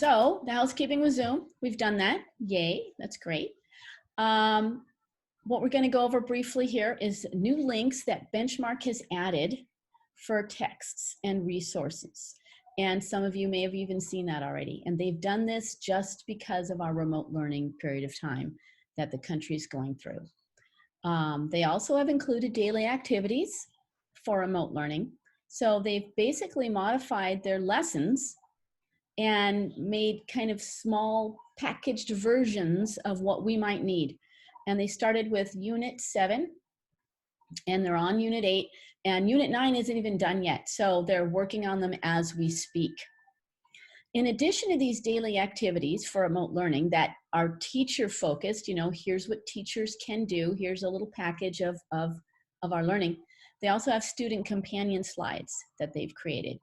So the housekeeping with Zoom, we've done that. Yay, that's great. What we're going to go over briefly here is new links that Benchmark has added for texts and resources. And some of you may have even seen that already. And they've done this just because of our remote learning period of time that the country is going through. They also have included daily activities for remote learning. So they've basically modified their lessons and made kind of small packaged versions of what we might need. And they started with Unit 7, and they're on Unit 8, and Unit 9 isn't even done yet. So they're working on them as we speak. In addition to these daily activities for remote learning that are teacher focused, you know, here's what teachers can do, here's a little package of our learning. They also have student companion slides that they've created,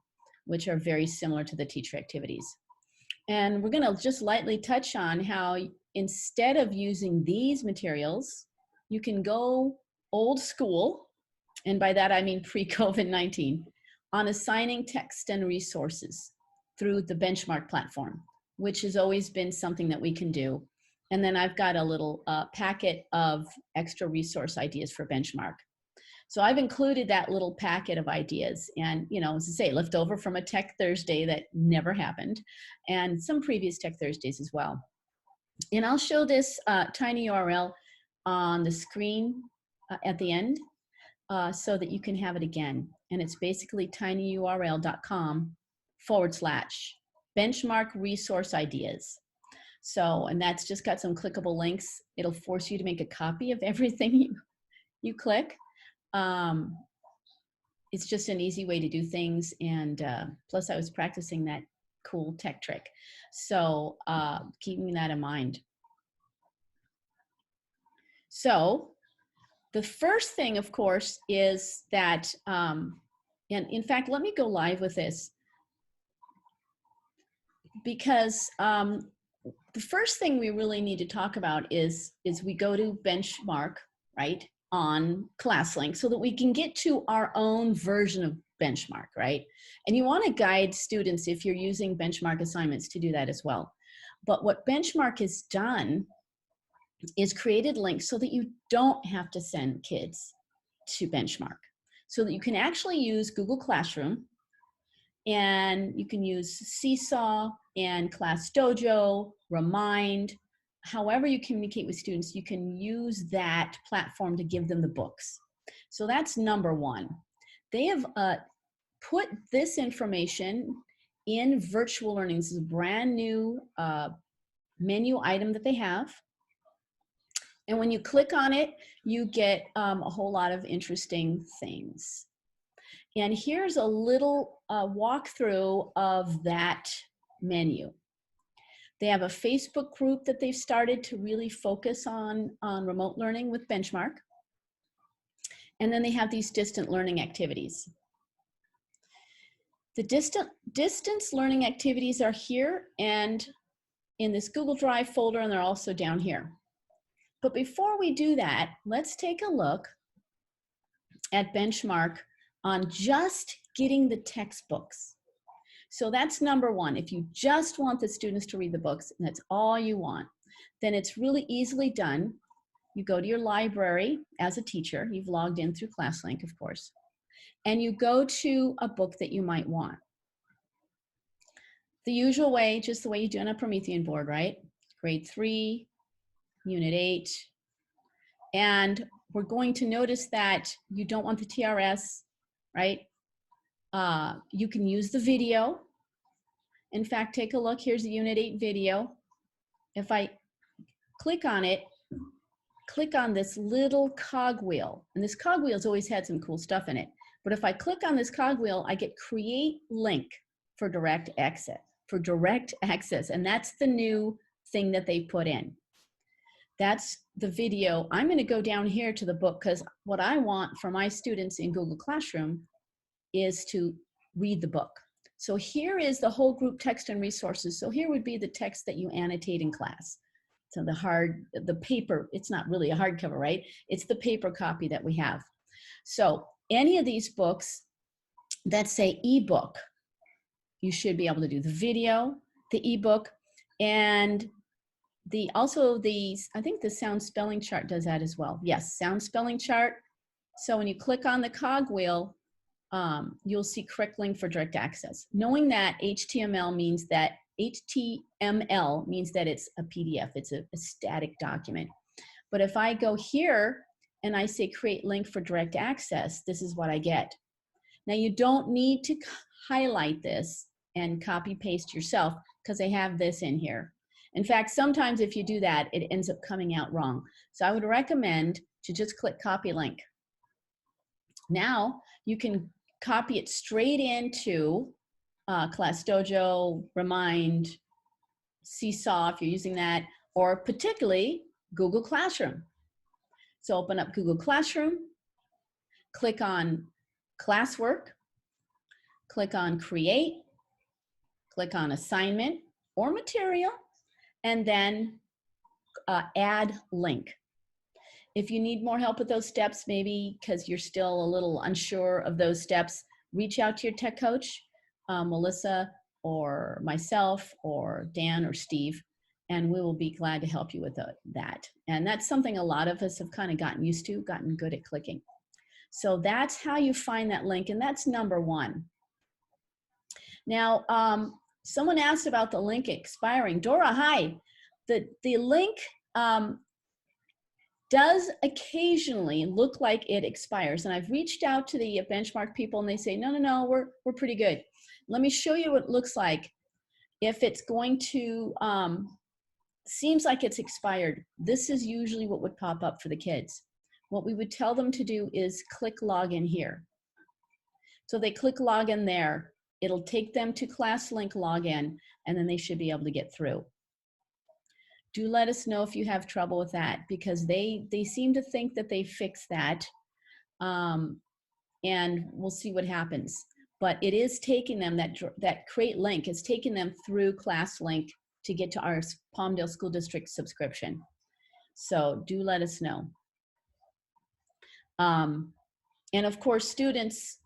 which are very similar to the teacher activities. And we're gonna just lightly touch on how instead of using these materials, you can go old school, and by that I mean pre-COVID-19, on assigning text and resources through the Benchmark platform, which has always been something that we can do. And then I've got a little packet of extra resource ideas for Benchmark. So I've included that little packet of ideas, and, you know, as I say, left over from a Tech Thursday that never happened, and some previous Tech Thursdays as well. And I'll show this tiny URL on the screen at the end so that you can have it again. And it's basically tinyurl.com/benchmark resource ideas. So, and that's just got some clickable links. It'll force you to make a copy of everything you click. It's just an easy way to do things, and plus I was practicing that cool tech trick, so keeping that in mind. So the first thing, of course, is that, and in fact, let me go live with this, because the first thing we really need to talk about is we go to Benchmark, right, on ClassLink, so that we can get to our own version of Benchmark, right? And you want to guide students, if you're using Benchmark assignments, to do that as well. But what Benchmark has done is created links so that you don't have to send kids to Benchmark, so that you can actually use Google Classroom, and you can use Seesaw and Class Dojo, Remind. However you communicate with students, you can use that platform to give them the books. So that's number one. They have put this information in virtual learning. This is a brand new menu item that they have. And when you click on it, you get a whole lot of interesting things. And here's a little walkthrough of that menu. They have a Facebook group that they've started to really focus on remote learning with Benchmark. And then they have these distant learning activities. The distance learning activities are here and in this Google Drive folder, and they're also down here. But before we do that, let's take a look at Benchmark on just getting the textbooks. So that's number one. If you just want the students to read the books, and that's all you want, then it's really easily done. You go to your library as a teacher. You've logged in through ClassLink, of course, and you go to a book that you might want. The usual way, just the way you do on a Promethean board, right? Grade 3, Unit 8. And we're going to notice that you don't want the TRS, right? You can use the video. In fact, take a look. Here's the Unit 8 video. If I click on it, click on this little cogwheel. And this cogwheel's always had some cool stuff in it. But if I click on this cogwheel, I get create link for direct access. And that's the new thing that they put in. That's the video. I'm going to go down here to the book, because what I want for my students in Google Classroom is to read the book. So here is the whole group text and resources. So here would be the text that you annotate in class. So the paper, it's not really a hardcover, right? It's the paper copy that we have. So any of these books that say ebook, you should be able to do the video, the ebook, And I think the sound spelling chart does that as well. Yes, sound spelling chart. So when you click on the cogwheel, you'll see correct link for direct access. Knowing that HTML means that it's a PDF, it's a static document. But if I go here and I say create link for direct access, this is what I get. Now you don't need to highlight this and copy paste yourself because I have this in here. In fact, sometimes if you do that, it ends up coming out wrong. So I would recommend to just click copy link. Now you can copy it straight into ClassDojo, Remind, Seesaw if you're using that, or particularly Google Classroom. So open up Google Classroom, click on Classwork, click on Create, click on Assignment or Material, and then Add Link. If you need more help with those steps, maybe because you're still a little unsure of those steps, reach out to your tech coach, Melissa or myself or Dan or Steve, and we will be glad to help you with that. And that's something a lot of us have kind of gotten used to, gotten good at clicking. So that's how you find that link, and that's number one. Now, someone asked about the link expiring. Dora, hi. The link does occasionally look like it expires. And I've reached out to the benchmark people and they say, no, we're pretty good. Let me show you what it looks like. If it's going to, seems like it's expired, this is usually what would pop up for the kids. What we would tell them to do is click login here. So they click login there. It'll take them to ClassLink login, and then they should be able to get through. Do let us know if you have trouble with that, because they seem to think that they fixed that, and we'll see what happens. But it is taking them, that create link is taking them through ClassLink to get to our Palmdale School District subscription. So do let us know. And of course, students,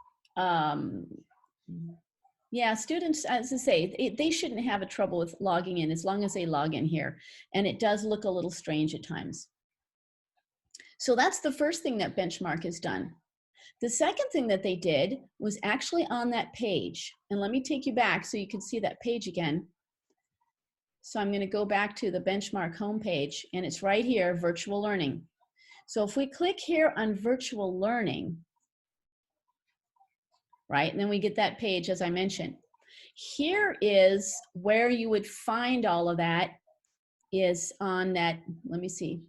students, as I say, they shouldn't have a trouble with logging in as long as they log in here. And it does look a little strange at times. So that's the first thing that Benchmark has done. The second thing that they did was actually on that page. And let me take you back so you can see that page again. So I'm going to go back to the Benchmark homepage, and it's right here, virtual learning. So if we click here on virtual learning, right, and then we get that page as I mentioned. Here is where you would find all of that, is on that, let me see.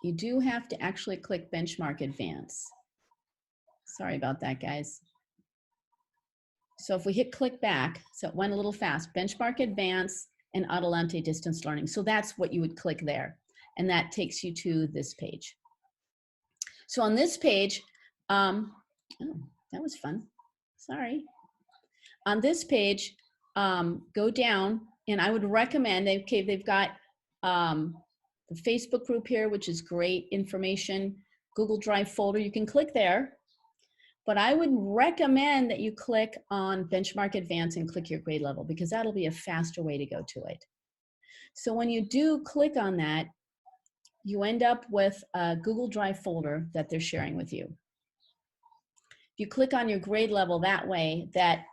You do have to actually click Benchmark Advance. Sorry about that, guys. So if we hit click back, so it went a little fast, Benchmark Advance and Adelante Distance Learning. So that's what you would click there. And that takes you to this page. So on this page, oh, that was fun. Sorry. On this page, go down, and I would recommend, they've got the Facebook group here, which is great information, Google Drive folder, you can click there. But I would recommend that you click on Benchmark Advance and click your grade level, because that'll be a faster way to go to it. So when you do click on that, you end up with a Google Drive folder that they're sharing with you. If you click on your grade level that way, that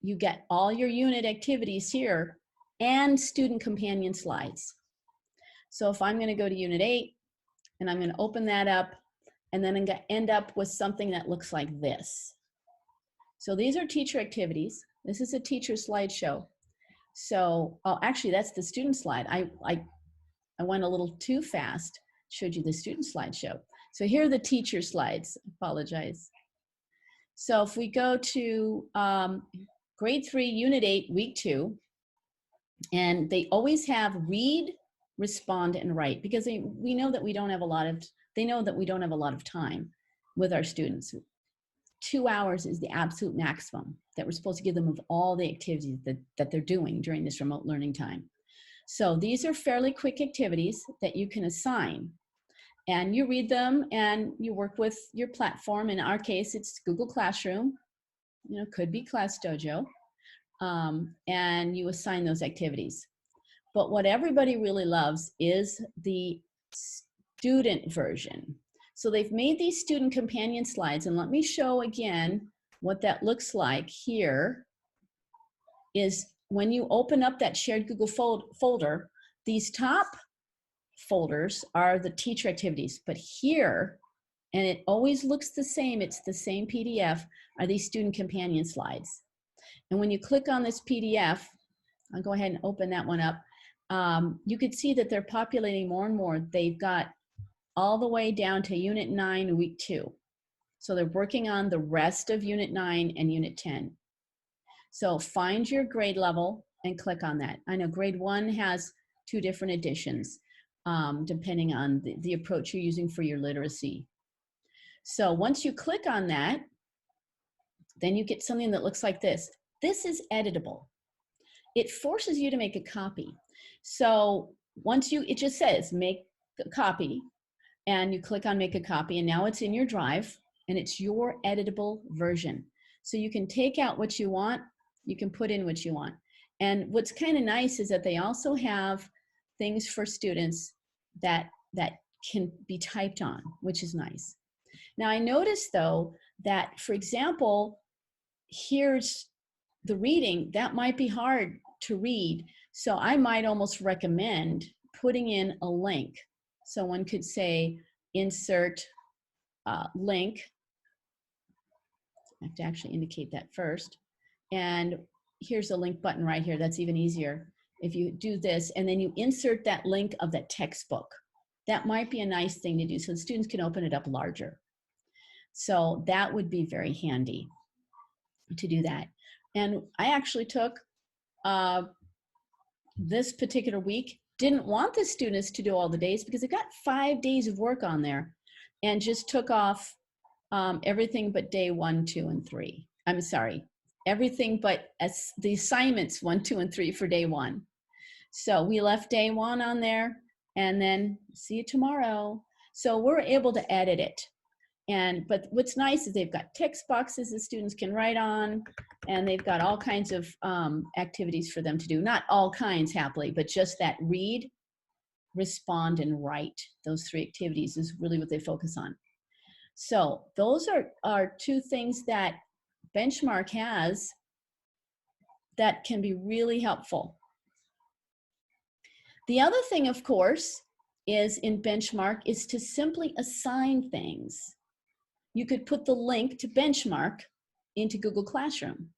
you get all your unit activities here and student companion slides. So if I'm going to go to Unit 8, and I'm going to open that up, and then I'm going to end up with something that looks like this. So these are teacher activities. This is a teacher slideshow. So, oh, actually, that's the student slide. I went a little too fast, showed you the student slideshow. So here are the teacher slides. Apologize. So if we go to Grade 3, Unit 8, Week 2, and they always have read, respond, and write, because we know that we don't have a lot of, they know that we don't have a lot of time with our students. 2 hours is the absolute maximum that we're supposed to give them of all the activities that they're doing during this remote learning time. So these are fairly quick activities that you can assign, and you read them and you work with your platform. In our case, it's Google Classroom, you know, could be ClassDojo. and you assign those activities. But what everybody really loves is the student version. So they've made these student companion slides, and let me show again what that looks like here. Is when you open up that shared Google folder, these top folders are the teacher activities, but here, and it always looks the same, it's the same PDF, are these student companion slides. And when you click on this PDF, I'll go ahead and open that one up. You could see that they're populating more and more. They've got all the way down to Unit 9, Week 2. So they're working on the rest of Unit 9 and Unit 10. So find your grade level and click on that. I know grade 1 has 2 different editions, depending on the approach you're using for your literacy. So once you click on that, then you get something that looks like this. This is editable. It forces you to make a copy. So once it just says make a copy, and you click on make a copy, and now it's in your drive, and it's your editable version. So you can take out what you want, you can put in what you want. And what's kind of nice is that they also have things for students that can be typed on, which is nice. Now I noticed though that, for example, here's the reading, that might be hard to read. So I might almost recommend putting in a link. So one could say insert link. I have to actually indicate that first. And here's a link button right here. That's even easier. If you do this and then you insert that link of that textbook, that might be a nice thing to do so the students can open it up larger. So that would be very handy to do that. And I actually took this particular week, didn't want the students to do all the days because they've got 5 days of work on there, and just took off everything but day 1, 2, and 3. I'm sorry, everything but the assignments 1, 2, and 3 for day 1. So we left day 1 on there, and then see you tomorrow. So we're able to edit it. But what's nice is they've got text boxes the students can write on, and they've got all kinds of activities for them to do. Not all kinds, happily, but just that read, respond, and write. Those 3 activities is really what they focus on. So those are 2 things that Benchmark has that can be really helpful. The other thing, of course, is in Benchmark is to simply assign things. You could put the link to Benchmark into Google Classroom.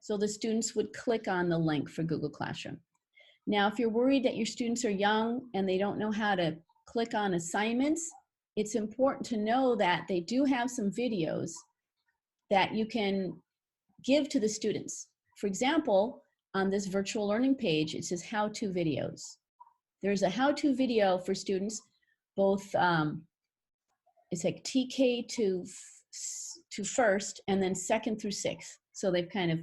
So the students would click on the link for Google Classroom. Now, if you're worried that your students are young and they don't know how to click on assignments, it's important to know that they do have some videos that you can give to the students. For example, on this virtual learning page, it says how-to videos. There's a how-to video for students, both it's like TK to first, and then 2nd through 6th. So they've kind of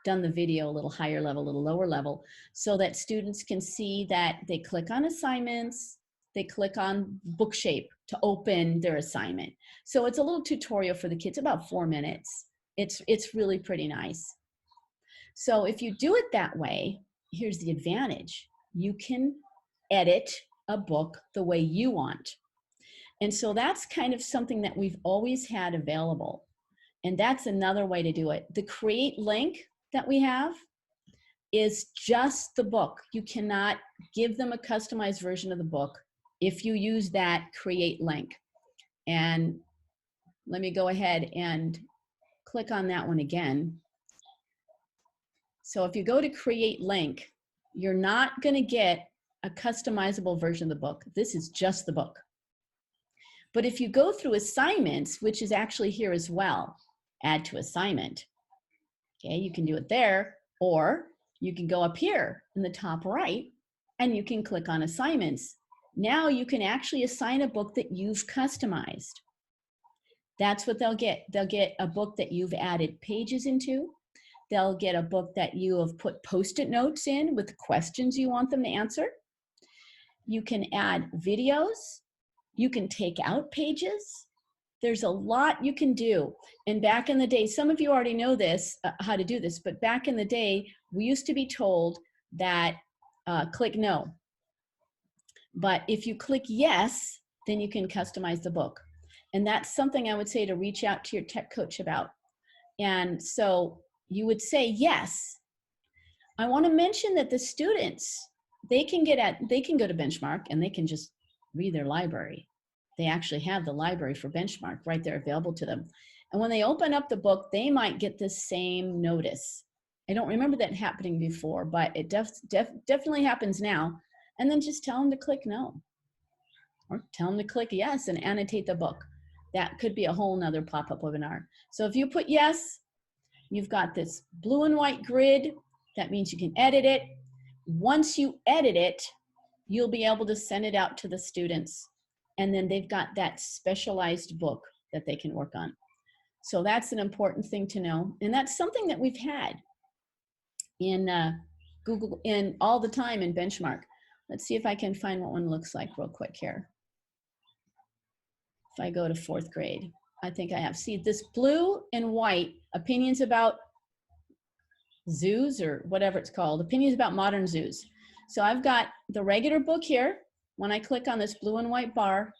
done the video a little higher level, a little lower level, so that students can see that they click on assignments, they click on book shape to open their assignment. So it's a little tutorial for the kids, about 4 minutes. It's really pretty nice. So if you do it that way, here's the advantage. You can edit a book the way you want. And so that's kind of something that we've always had available. And that's another way to do it. The create link that we have is just the book. You cannot give them a customized version of the book if you use that create link. And let me go ahead and click on that one again. So if you go to create link, you're not going to get a customizable version of the book. This is just the book. But if you go through assignments, which is actually here as well, add to assignment, okay, you can do it there, or you can go up here in the top right and you can click on assignments. Now you can actually assign a book that you've customized. That's what they'll get. They'll get a book that you've added pages into. They'll get a book that you have put Post-it notes in with questions you want them to answer. You can add videos. You can take out pages. There's a lot you can do. And back in the day, some of you already know this, how to do this, but back in the day, we used to be told that click no. But if you click yes, then you can customize the book. And that's something I would say to reach out to your tech coach about. And so you would say yes. I want to mention that the students, they can go to Benchmark and they can just read their library. They actually have the library for Benchmark right there available to them. And when they open up the book, they might get the same notice. I don't remember that happening before, but it definitely happens now. And then just tell them to click no, or tell them to click yes and annotate the book. That could be a whole nother pop-up webinar. So if you put yes, you've got this blue and white grid. That means you can edit it. Once you edit it, you'll be able to send it out to the students. And then they've got that specialized book that they can work on. So that's an important thing to know. And that's something that we've had in Google and all the time in Benchmark. Let's see if I can find what one looks like real quick here. If I go to 4th grade, I think I have. See this blue and white, opinions about zoos or whatever it's called, opinions about modern zoos. So I've got the regular book here. When I click on this blue and white bar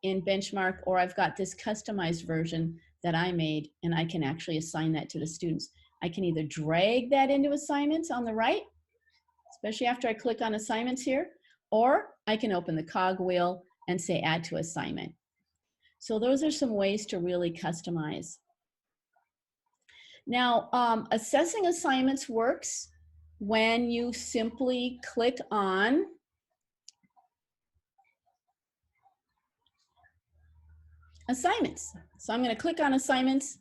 in Benchmark, or I've got this customized version that I made, and I can actually assign that to the students. I can either drag that into assignments on the right, especially after I click on assignments here, or I can open the cog wheel and say add to assignment. So those are some ways to really customize. Now, assessing assignments works when you simply click on assignments. So I'm going to click on assignments,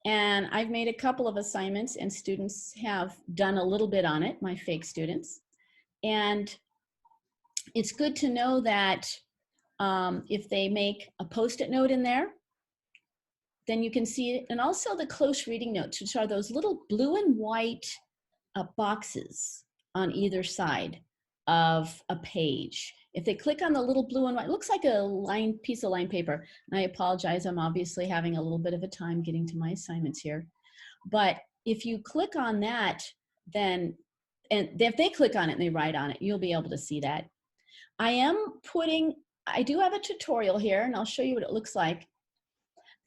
and I've made a couple of assignments, and students have done a little bit on it, my fake students. And it's good to know that if they make a Post-it note in there, then you can see it. And also the close reading notes, which are those little blue and white boxes on either side of a page. If they click on the little blue and white, it looks like a piece of lined paper. And I apologize, I'm obviously having a little bit of a time getting to my assignments here. But if you click on that, then, and if they click on it and they write on it, you'll be able to see that. I do have a tutorial here, and I'll show you what it looks like.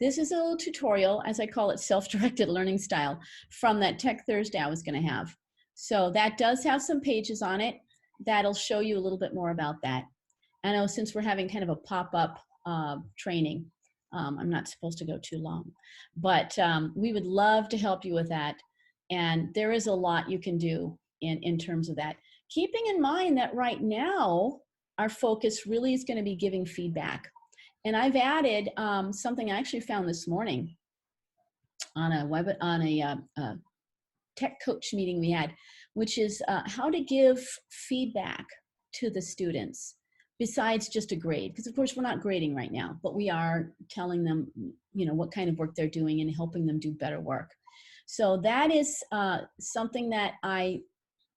This is a little tutorial, as I call it, self-directed learning style, from that Tech Thursday I was going to have. So that does have some pages on it that'll show you a little bit more about that. I know since we're having kind of a pop-up training, I'm not supposed to go too long, but we would love to help you with that. And there is a lot you can do in terms of that. Keeping in mind that right now, our focus really is going to be giving feedback. And I've added something I actually found this morning on a tech coach meeting we had, which is how to give feedback to the students besides just a grade. Because of course we're not grading right now, but we are telling them, you know, what kind of work they're doing and helping them do better work. So that is something that I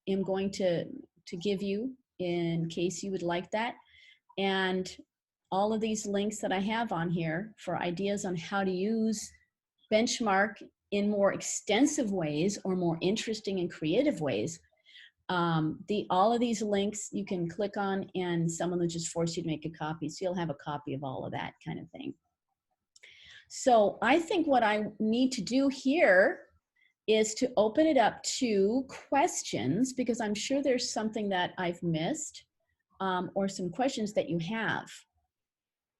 am going to give you in case you would like that. And all of these links that I have on here for ideas on how to use Benchmark in more extensive ways or more interesting and creative ways. All of these links you can click on, and someone will just force you to make a copy. So you'll have a copy of all of that kind of thing. So I think what I need to do here is to open it up to questions, because I'm sure there's something that I've missed or some questions that you have.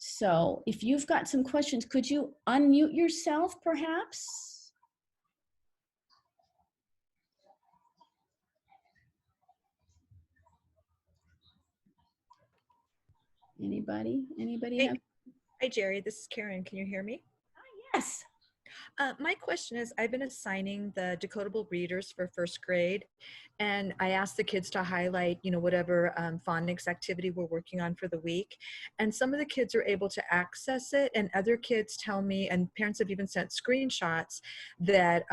So if you've got some questions, could you unmute yourself perhaps? Anybody Hey, have? hi, Jerry. This is Karen. Can you hear me? Yes. My question is, I've been assigning the decodable readers for first grade, and I asked the kids to highlight, whatever phonics activity we're working on for the week. And some of the kids are able to access it, and other kids tell me, and parents have even sent screenshots that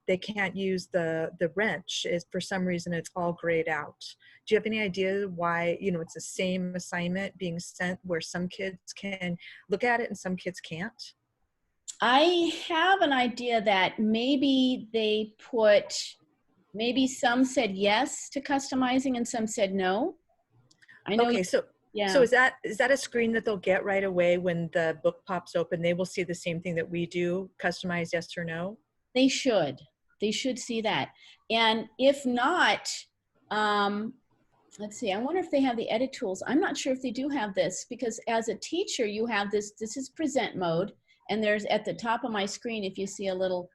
they can't use the wrench. Is for some reason it's all grayed out. Do you have any idea why, it's the same assignment being sent where some kids can look at it and some kids can't? I have an idea that maybe maybe some said yes to customizing and some said no. I know, Okay, so yeah, is that a screen that they'll get right away when the book pops open? They will see the same thing that we do, customize yes or no? they should. They should see that. And if not, um, let's see, I wonder if they have the edit tools. I'm not sure if they do have this because as a teacher, you have this is present mode. And there's at the top of my screen, if you see a little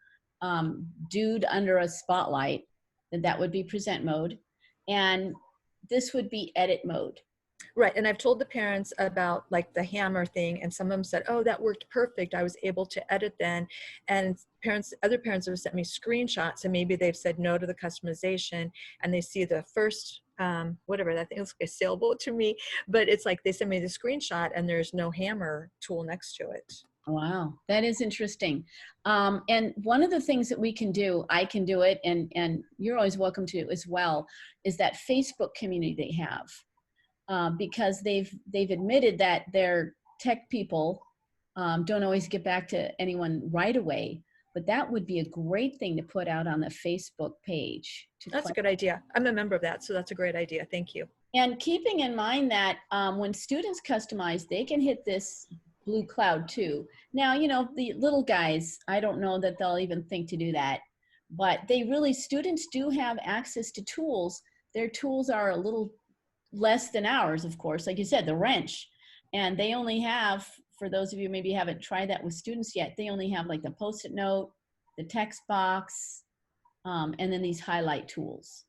dude under a spotlight, then that would be present mode. And this would be edit mode. Right, and I've told the parents about like the hammer thing, and some of them said, "Oh, that worked perfect. I was able to edit then." And other parents have sent me screenshots, and maybe they've said no to the customization, and they see the first whatever that thing looks like a sailboat to me, but it's like they send me the screenshot, and there's no hammer tool next to it. Wow, that is interesting. And one of the things that we can do, I can do it, and you're always welcome to as well, is that Facebook community they have. Because they've admitted that their tech people don't always get back to anyone right away. But that would be a great thing to put out on the Facebook page. That's a good idea. I'm a member of that, so that's a great idea. Thank you. And keeping in mind that when students customize, they can hit this blue cloud too. Now, the little guys, I don't know that they'll even think to do that. But students do have access to tools. Their tools are a little less than ours, of course, like you said, the wrench. And they only have, for those of you maybe haven't tried that with students yet, they only have like the Post-it note, the text box, and then these highlight tools.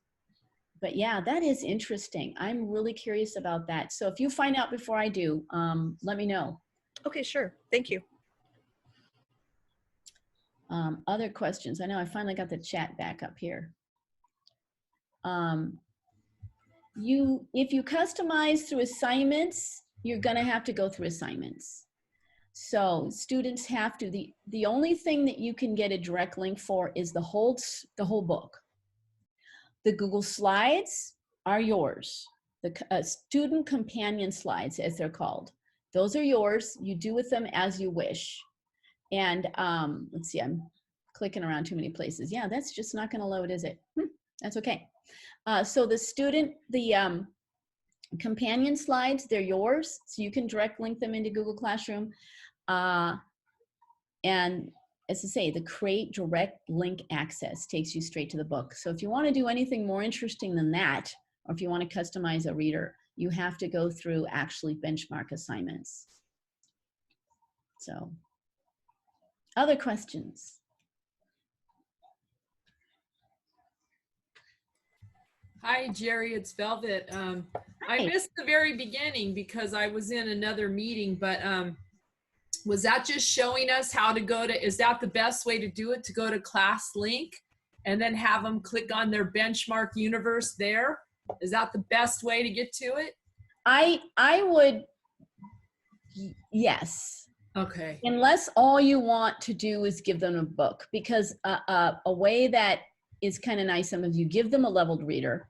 But yeah, that is interesting. I'm really curious about that. So if you find out before I do, let me know. Okay, sure. Thank you. Other questions? I know I finally got the chat back up here. If you customize through assignments, you're gonna have to go through assignments. So students have to, the only thing that you can get a direct link for is the whole book. The Google Slides are yours. The student companion slides, as they're called. Those are yours. You do with them as you wish. And let's see, I'm clicking around too many places. Yeah, that's just not gonna load, is it? That's okay. So the companion slides, they're yours. So you can direct link them into Google Classroom. And as I say, the create direct link access takes you straight to the book. So if you want to do anything more interesting than that, or if you want to customize a reader, you have to go through actually benchmark assignments. So, other questions? Hi, Jerry, it's Velvet. I missed the very beginning because I was in another meeting, but was that just showing us how to go to, is that the best way to do it, to go to class link and then have them click on their benchmark universe there? Is that the best way to get to it? I would, yes. Okay. Unless all you want to do is give them a book, because a way that is kind of nice, some of you give them a leveled reader,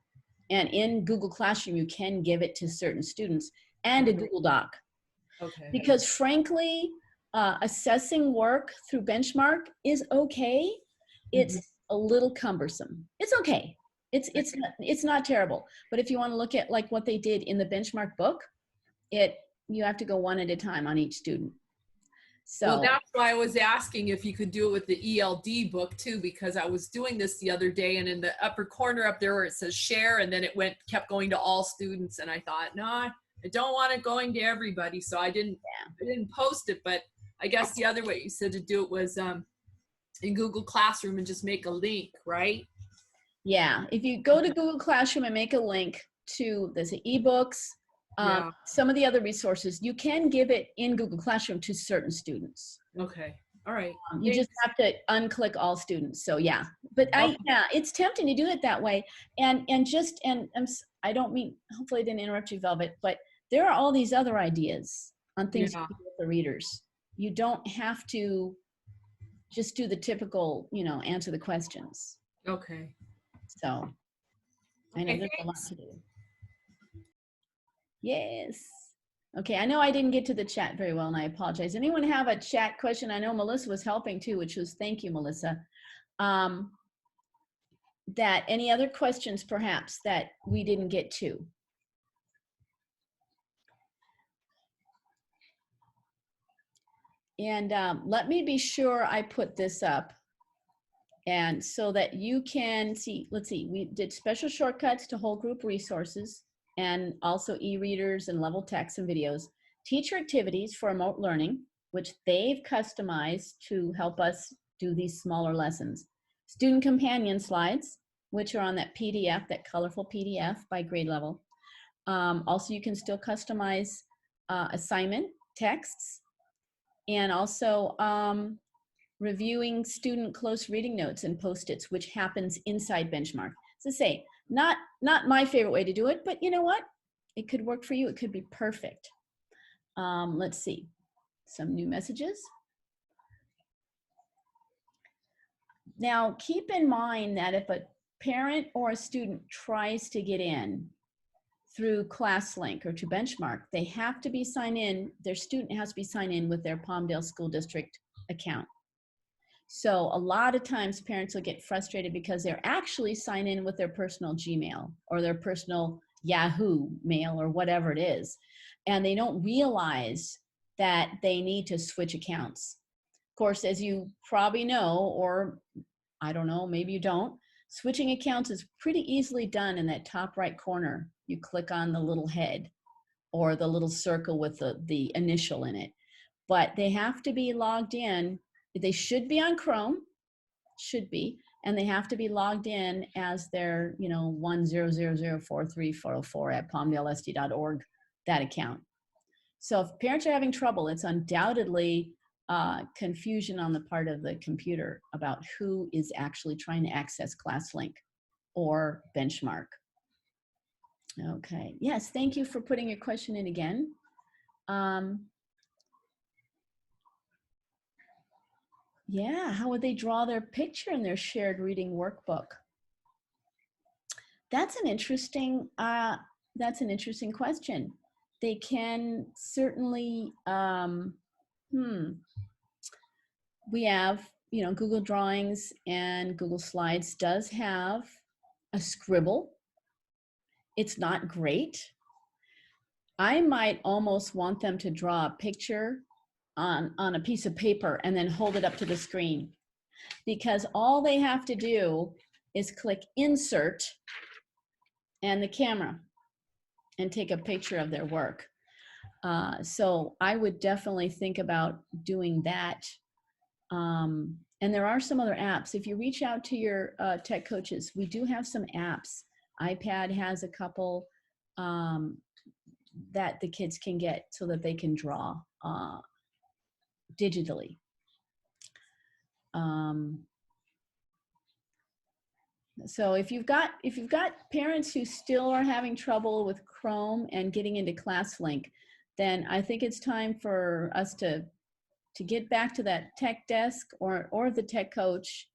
and in Google Classroom, you can give it to certain students, and a Google Doc. Okay. Because frankly, assessing work through benchmark is okay. It's a little cumbersome. It's okay. It's not terrible. But if you want to look at like what they did in the benchmark book, you have to go one at a time on each student. So well, that's why I was asking if you could do it with the ELD book too, because I was doing this the other day, and in the upper corner up there where it says share, and then it kept going to all students, and I thought, no, I don't want it going to everybody, so I didn't post it. But I guess the other way you said to do it was in Google Classroom and just make a link, right? Yeah, if you go to Google Classroom and make a link to there's ebooks, some of the other resources, you can give it in Google Classroom to certain students. Okay. All right. You just have to unclick all students. So yeah, but Okay. yeah, it's tempting to do it that way. And I don't mean, hopefully I didn't interrupt you, Velvet, but there are all these other ideas on things Yeah. you can do with the readers. You don't have to just do the typical, answer the questions. Okay. So I know Okay, there's a lot thanks. to do. Yes. Okay, I know I didn't get to the chat very well, and I apologize. Anyone have a chat question? I know Melissa was helping too, which was, thank you, Melissa. That any other questions perhaps that we didn't get to? And let me be sure I put this up, and so that you can see, let's see, we did special shortcuts to whole group resources, and also e-readers and level text and videos, teacher activities for remote learning, which they've customized to help us do these smaller lessons, student companion slides, which are on that PDF, that colorful PDF by grade level. Also, you can still customize assignment texts, and also reviewing student close reading notes and post-its, which happens inside Benchmark. So say, not my favorite way to do it, but you know what? It could work for you. It could be perfect. Let's see, some new messages. Now, keep in mind that if a parent or a student tries to get in through ClassLink or to Benchmark, they have to be signed in, their student has to be signed in with their Palmdale School District account. So a lot of times parents will get frustrated because they're actually signed in with their personal Gmail or their personal Yahoo mail or whatever it is. And they don't realize that they need to switch accounts. Of course, as you probably know, or I don't know, maybe you don't, switching accounts is pretty easily done in that top right corner. You click on the little head or the little circle with the initial in it. But they have to be logged in. They should be on Chrome, should be, and they have to be logged in as their, 100043404 at palmdalesd.org, that account. So if parents are having trouble, it's undoubtedly confusion on the part of the computer about who is actually trying to access ClassLink or Benchmark. Okay, yes, thank you for putting your question in again. Yeah, how would they draw their picture in their shared reading workbook? That's an interesting question. They can certainly, we have, Google Drawings and Google Slides does have a scribble. It's not great. I might almost want them to draw a picture on a piece of paper and then hold it up to the screen, because all they have to do is click insert and the camera and take a picture of their work. So I would definitely think about doing that. And there are some other apps. If you reach out to your tech coaches, we do have some apps. iPad has a couple that the kids can get so that they can draw digitally. So if you've got parents who still are having trouble with Chrome and getting into ClassLink, then I think it's time for us to get back to that tech desk or the tech coach.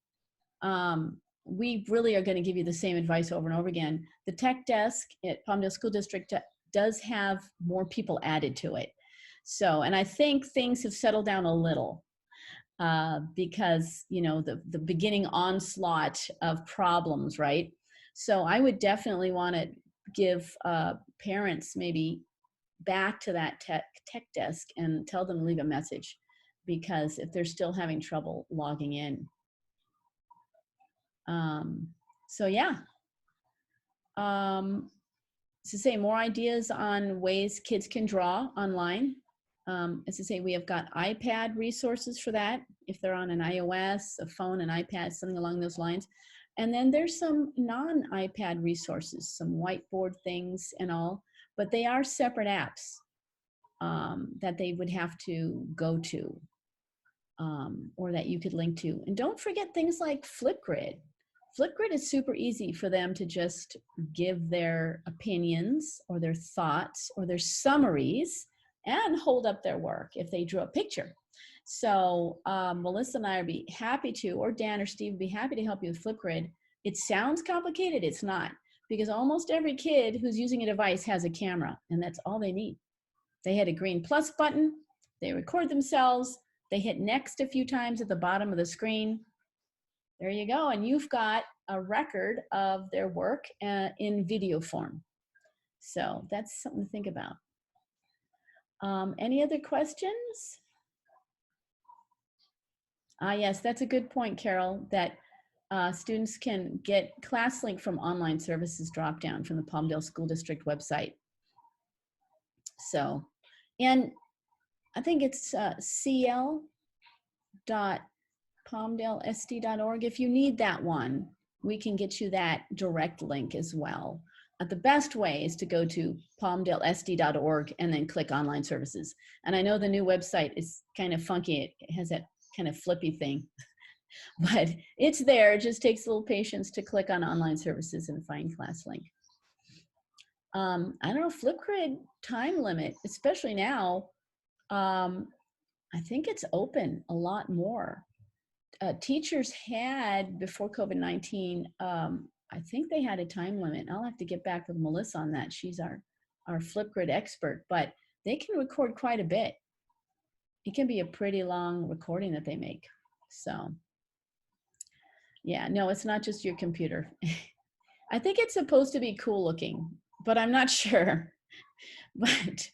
We really are going to give you the same advice over and over again. The tech desk at Palmdale School District does have more people added to it. So, and I think things have settled down a little. Because the beginning onslaught of problems, right? So I would definitely want to give parents maybe back to that tech desk and tell them to leave a message, because if they're still having trouble logging in. So yeah. To say more ideas on ways kids can draw online. As I say, we have got iPad resources for that, if they're on an iOS, a phone, an iPad, something along those lines. And then there's some non-iPad resources, some whiteboard things and all, but they are separate apps that they would have to go to. or that you could link to. And don't forget things like Flipgrid. Flipgrid is super easy for them to just give their opinions or their thoughts or their summaries and hold up their work if they drew a picture. So Melissa and I would be happy to, or Dan or Steve would be happy to help you with Flipgrid. It sounds complicated, it's not, because almost every kid who's using a device has a camera, and that's all they need. They hit a green plus button, they record themselves, they hit next a few times at the bottom of the screen. There you go, and you've got a record of their work in video form. So that's something to think about. Any other questions? Yes, that's a good point, Carol, that students can get ClassLink from online services dropdown from the Palmdale School District website. So, and I think it's cl.palmdalesd.org. If you need that one, we can get you that direct link as well. The best way is to go to palmdalesd.org and then click online services. And I know the new website is kind of funky. It has that kind of flippy thing, but it's there. It just takes a little patience to click on online services and find ClassLink. I don't know, Flipgrid time limit, especially now, I think it's open a lot more. Teachers had, before COVID-19, I think they had a time limit. I'll have to get back with Melissa on that. She's our Flipgrid expert, but they can record quite a bit. It can be a pretty long recording that they make. So yeah, no, it's not just your computer. I think it's supposed to be cool looking, but I'm not sure. But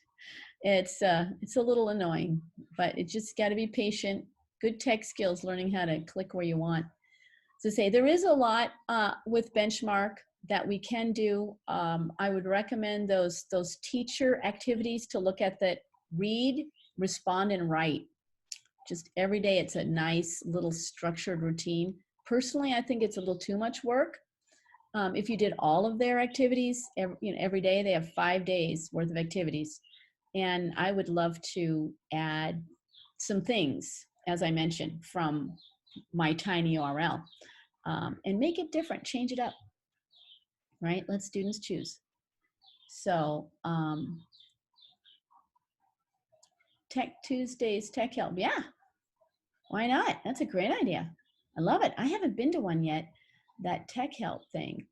it's a little annoying, but it just got to be patient. Good tech skills, learning how to click where you want. To say there is a lot with Benchmark that we can do. I would recommend those teacher activities to look at that: read, respond, and write. Just every day, it's a nice little structured routine. Personally, I think it's a little too much work. If you did all of their activities, every day, they have 5 days worth of activities. And I would love to add some things, as I mentioned, from my tiny URL, and make it different, change it up, right? Let students choose. So Tech Tuesdays, Tech Help, yeah, why not? That's a great idea. I love it. I haven't been to one yet, that Tech Help thing.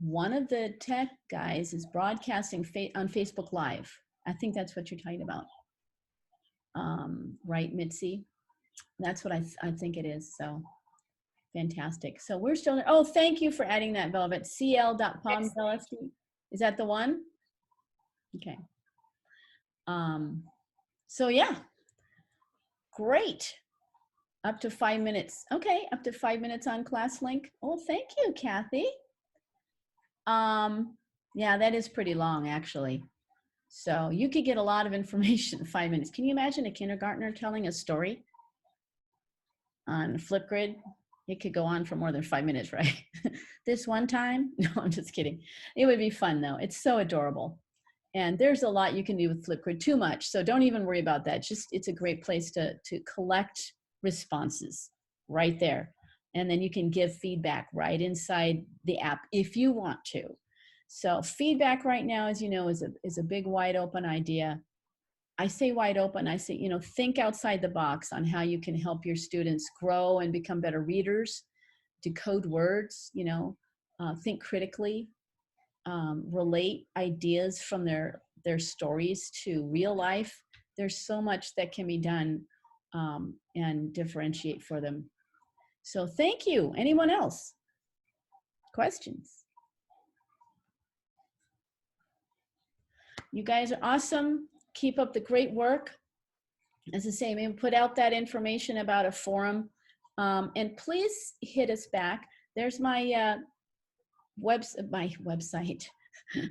One of the tech guys is broadcasting on Facebook Live. I think that's what you're talking about. Right, Mitzi? That's what I think it is. So fantastic. So we're still, oh, thank you for adding that, Velvet. cl.palmdalesd. Is that the one? Okay. So yeah, great. Up to 5 minutes. Okay, up to 5 minutes on ClassLink. Oh, thank you, Kathy. Yeah, that is pretty long, actually. So you could get a lot of information in 5 minutes. Can you imagine a kindergartner telling a story on Flipgrid? It could go on for more than 5 minutes, right? This one time? No, I'm just kidding. It would be fun, though. It's so adorable. And there's a lot you can do with Flipgrid, too much. So don't even worry about that. Just, it's a great place to collect responses right there. And then you can give feedback right inside the app if you want to. So feedback right now, as you know, is a big wide open idea. I say wide open, I say, think outside the box on how you can help your students grow and become better readers, decode words, think critically, relate ideas from their stories to real life. There's so much that can be done and differentiate for them. So thank you. Anyone else? Questions? You guys are awesome. Keep up the great work. As I say, maybe put out that information about a forum. And please hit us back. There's my website,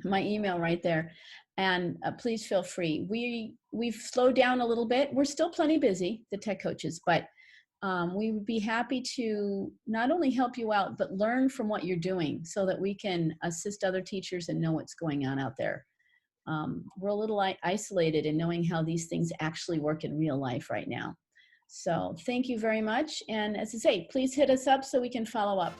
my email right there. And please feel free. We've slowed down a little bit. We're still plenty busy, the tech coaches, but we would be happy to not only help you out, but learn from what you're doing so that we can assist other teachers and know what's going on out there. we're a little isolated in knowing how these things actually work in real life right now. So thank you very much. And as I say, please hit us up so we can follow up.